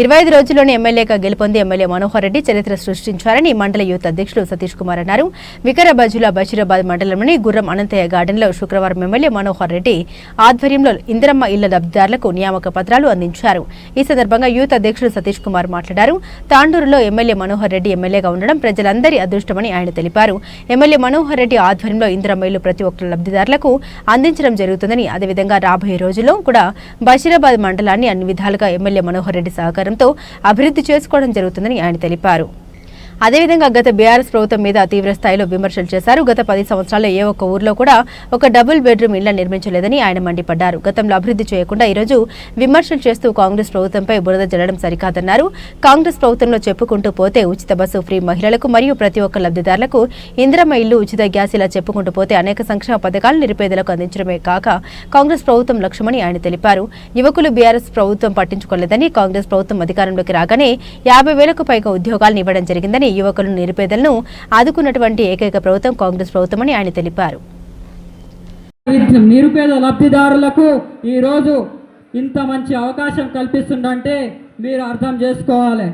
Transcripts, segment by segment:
25 రోజుల్లోనే ఎమ్మెల్యేగా గెలుపొంది ఎమ్మెల్యే మనోహర్ రెడ్డి చరిత్ర సృష్టించారని మండల యూత్ అధ్యక్షుడు సతీష్ కుమార్ అన్నారు. వికారాబాద్ జిల్లా బషీరాబాద్ మండలంలోని గుర్రం అనంతయ్య గార్డెన్లో శుక్రవారం ఎమ్మెల్యే మనోహర్ రెడ్డి ఆధ్వర్యంలో ఇందిరమ్మ ఇళ్ల లబ్ధిదారులకు నియామక పత్రాలు అందించారు. ఈ సందర్భంగా యూత్ అధ్యక్షుడు సతీష్ కుమార్ మాట్లాడారు. తాండూరులో ఎమ్మెల్యే మనోహర్ రెడ్డి ఎమ్మెల్యేగా ఉండడం ప్రజలందరి అదృష్టమని ఆయన తెలిపారు. ఎమ్మెల్యే మనోహర్ రెడ్డి ఆధ్వర్యంలో ఇందిరమ్మ ఇళ్లు ప్రతి ఒక్క లబ్ధిదారులకు అందించడం జరుగుతుందని, అదేవిధంగా రాబోయే రోజుల్లో కూడా బషీరాబాద్ మండలాన్ని అన్ని విధాలుగా ఎమ్మెల్యే మనోహర్ రెడ్డి సహకారంతో అభివృద్ధి చేసుకోవడం జరుగుతుందని ఆయన తెలిపారు. అదేవిధంగా గత బీఆర్ఎస్ ప్రభుత్వం మీద తీవ్ర స్థాయిలో విమర్శలు చేశారు. గత 10 సంవత్సరాల్లో ఏ ఒక్క ఊర్లో కూడా ఒక డబుల్ బెడ్రూమ్ ఇళ్ల నిర్మించలేదని ఆయన మండిపడ్డారు. గతంలో అభివృద్ధి చేయకుండా ఈరోజు విమర్శలు చేస్తూ కాంగ్రెస్ ప్రభుత్వంపై బురద జల్లడం సరికాదన్నారు. కాంగ్రెస్ ప్రభుత్వంలో చెప్పుకుంటూ పోతే ఉచిత బస్సు ఫ్రీ మహిళలకు మరియు ప్రతి ఒక్క లబ్ధిదారులకు ఇందిరమ్మ ఇల్లు, ఉచిత గ్యాస్ ఇలా చెప్పుకుంటూ పోతే అనేక సంక్షేమ పథకాలు నిరుపేదలకు అందించడమే కాక కాంగ్రెస్ ప్రభుత్వం లక్ష్యమని ఆయన తెలిపారు. యువకులు బీఆర్ఎస్ ప్రభుత్వం పట్టించుకోలేదని, కాంగ్రెస్ ప్రభుత్వం అధికారంలోకి రాగానే 50,000కు పైగా ఉద్యోగాలను ఇవ్వడం జరిగిందని, యువకులను నిరుపేదలను ఆదుకున్నటువంటి ఏకైక ప్రభుత్వం కాంగ్రెస్ ప్రభుత్వమని ఆయన తెలిపారు. నిరుపేద లబ్ధిదారులకు ఈరోజు ఇంత మంచి అవకాశం కల్పిస్తుందంటే మీరు అర్థం చేసుకోవాలి.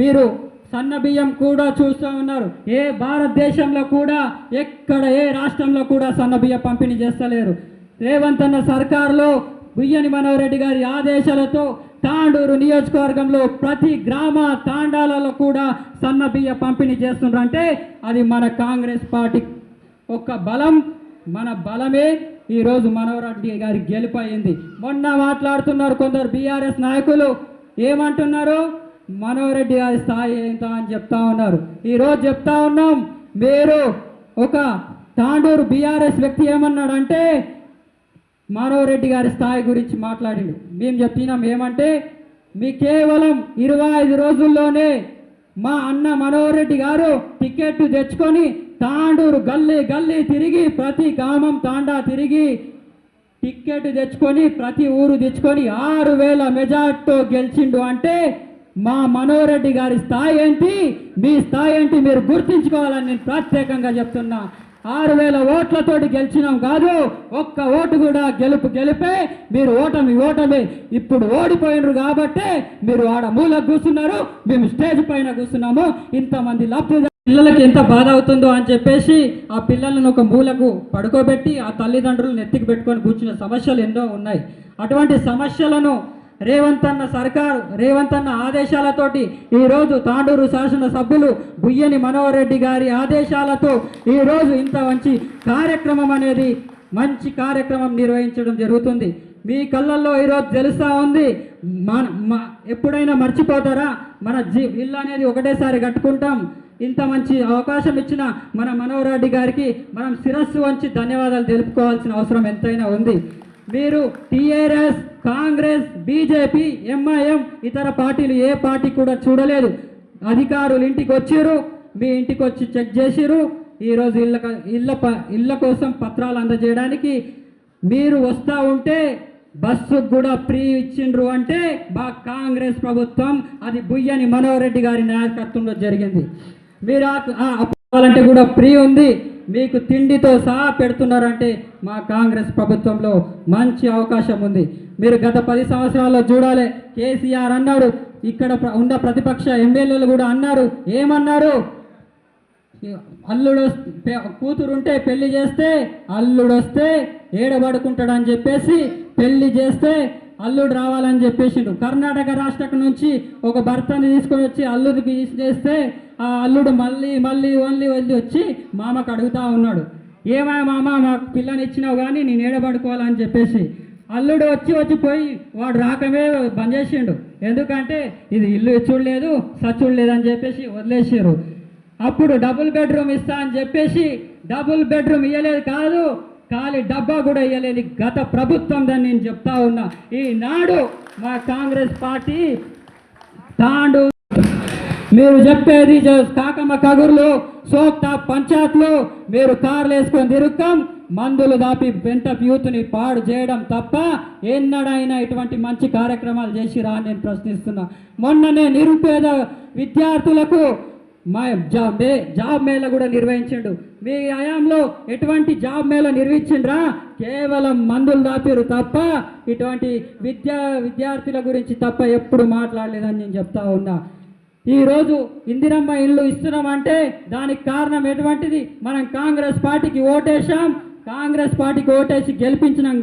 మీరు సన్న బియ్యం కూడా చూస్తూ ఉన్నారు. ఏ భారతదేశంలో కూడా ఎక్కడ ఏ రాష్ట్రంలో కూడా సన్న బియ్యం పంపిణీ చేస్తలేరు. రేవంత్ అన్న సర్కారులో బుయ్యని మనోహర్ రెడ్డి గారి ఆదేశాలతో తాండూరు నియోజకవర్గంలో ప్రతి గ్రామ తాండాలలో కూడా సన్న బియ్య పంపిణీ చేస్తున్నారంటే అది మన కాంగ్రెస్ పార్టీ ఒక బలం. మన బలమే ఈరోజు మనోహర్ రెడ్డి గారి గెలుపయింది. మొన్న మాట్లాడుతున్నారు కొందరు బీఆర్ఎస్ నాయకులు, ఏమంటున్నారు, మనోహర్ రెడ్డి గారి స్థాయి ఏంటో అని చెప్తా ఉన్నారు. ఈరోజు చెప్తా ఉన్నాం, మీరు ఒక తాండూరు బీఆర్ఎస్ వ్యక్తి ఏమన్నాడంటే మనోహర్ రెడ్డి గారి స్థాయి గురించి మాట్లాడిండు. మేము చెప్తున్నాం ఏమంటే, మీ కేవలం 25 రోజుల్లోనే మా అన్న మనోహర్ రెడ్డి గారు టికెట్ తెచ్చుకొని తాండూరు గల్లీ గల్లీ తిరిగి ప్రతి గ్రామం తాండా తిరిగి టికెట్ తెచ్చుకొని ప్రతి ఊరు తెచ్చుకొని 6,000 మెజార్టీతో గెలిచిండు అంటే మా మనోహర్ రెడ్డి గారి స్థాయి ఏంటి, మీ స్థాయి ఏంటి మీరు గుర్తించుకోవాలని నేను ప్రత్యేకంగా చెప్తున్నా. 6,000 ఓట్లతోటి గెలిచినాం కాదు, ఒక్క ఓటు కూడా గెలిపే. మీరు ఓటమి ఇప్పుడు ఓడిపోయినరు కాబట్టి మీరు ఆడ మూలకు కూర్చున్నారు, మేము స్టేజ్ పైన కూర్చున్నాము. ఇంతమంది లబ్ధిదారులు పిల్లలకి ఎంత బాధ అవుతుందో అని చెప్పేసి ఆ పిల్లలను ఒక మూలకు పడుకోబెట్టి ఆ తల్లిదండ్రులు నెత్తికి పెట్టుకొని కూర్చున్న సమస్యలు ఎన్నో ఉన్నాయి. అటువంటి సమస్యలను రేవంత్ అన్న సర్కారు, రేవంత్ అన్న ఆదేశాలతోటి ఈరోజు తాండూరు శాసనసభ్యులు బుయ్యని మనోహర్ రెడ్డి గారి ఆదేశాలతో ఈరోజు ఇంత మంచి కార్యక్రమం అనేది మంచి కార్యక్రమం నిర్వహించడం జరుగుతుంది. మీ కళ్ళల్లో ఈరోజు తెలుస్తూ ఉంది. ఎప్పుడైనా మర్చిపోతారా, మన ఇల్లు అనేది ఒకటేసారి కట్టుకుంటాం. ఇంత మంచి అవకాశం ఇచ్చిన మన మనోహర్ రెడ్డి గారికి మనం శిరస్సు వంచి ధన్యవాదాలు తెలుపుకోవాల్సిన అవసరం ఎంతైనా ఉంది. మీరు టీఆర్ఎస్, కాంగ్రెస్, బీజేపీ, ఎంఐఎం ఇతర పార్టీలు ఏ పార్టీ కూడా చూడలేదు. అధికారులు ఇంటికి వచ్చారు, మీ ఇంటికి వచ్చి చెక్ చేసిరు. ఈరోజు ఇళ్ళ కోసం పత్రాలు అందజేయడానికి మీరు వస్తూ ఉంటే బస్సు కూడా ఫ్రీ ఇచ్చిండ్రు అంటే మా కాంగ్రెస్ ప్రభుత్వం, అది బుయ్యని మనోహర్ రెడ్డి గారి నాయకత్వంలో జరిగింది. మీరు అప్పాలంటే కూడా ఫ్రీ ఉంది, మీకు తిండితో సహా పెడుతున్నారంటే మా కాంగ్రెస్ ప్రభుత్వంలో మంచి అవకాశం ఉంది. మీరు గత 10 సంవత్సరాల్లో చూడాలి, కేసీఆర్ అన్నాడు, ఇక్కడ ఉన్న ప్రతిపక్ష ఎమ్మెల్యేలు కూడా అన్నారు, ఏమన్నారు, అల్లుడు కూతురుంటే పెళ్లి చేస్తే అల్లుడు వస్తే ఏడబడుకుంటాడని చెప్పేసి పెళ్లి చేస్తే అల్లుడు రావాలని చెప్పేసిండు. కర్ణాటక రాష్ట్రం నుంచి ఒక భర్తని తీసుకొని వచ్చి అల్లుడికి చేస్తే ఆ అల్లుడు మళ్ళీ వచ్చి మామకు అడుగుతూ ఉన్నాడు, ఏమా మామ మాకు పిల్లని ఇచ్చినావు కానీ నేను ఏడబడుకోవాలని చెప్పేసి. అల్లుడు వచ్చిపోయి వాడు రాకమే బంద్ చేసిండు. ఎందుకంటే ఇది ఇల్లు చూడలేదు సచ్చుడలేదు అని చెప్పేసి వదిలేసారు. అప్పుడు డబుల్ బెడ్రూమ్ ఇస్తా అని చెప్పేసి డబుల్ బెడ్రూమ్ ఇవ్వలేదు కాదు, ఖాళీ డబ్బా కూడా ఇవ్వలేదు గత ప్రభుత్వం దాన్ని నేను చెప్తా ఉన్నా. ఈనాడు మా కాంగ్రెస్ పార్టీ తాండు మీరు చెప్పేది కాకమ్మ కగుర్లు సోక్తా పంచాయత్లు మీరు కార్లు వేసుకొని తిరుగుతాం, మందులు దాపి వెంట యూత్ని పాడు చేయడం తప్ప ఎన్నడైనా ఇటువంటి మంచి కార్యక్రమాలు చేసిరా అని నేను ప్రశ్నిస్తున్నా. మొన్ననే నిరుపేద విద్యార్థులకు మా జాబ్ మేళ కూడా నిర్వహించిండు. మీ హయాంలో ఎటువంటి జాబ్ మేళ నిర్వహించిండ్రా? కేవలం మందులు దాపిరు తప్ప ఇటువంటి విద్యార్థుల గురించి తప్ప ఎప్పుడు మాట్లాడలేదని నేను చెప్తా ఉన్నా. ఈరోజు ఇందిరమ్మ ఇల్లు ఇస్తున్నామంటే దానికి కారణం ఎటువంటిది? మనం కాంగ్రెస్ పార్టీకి ఓటేసాం, కాంగ్రెస్ పార్టీకి ఓటేసి గెలిపించినాం.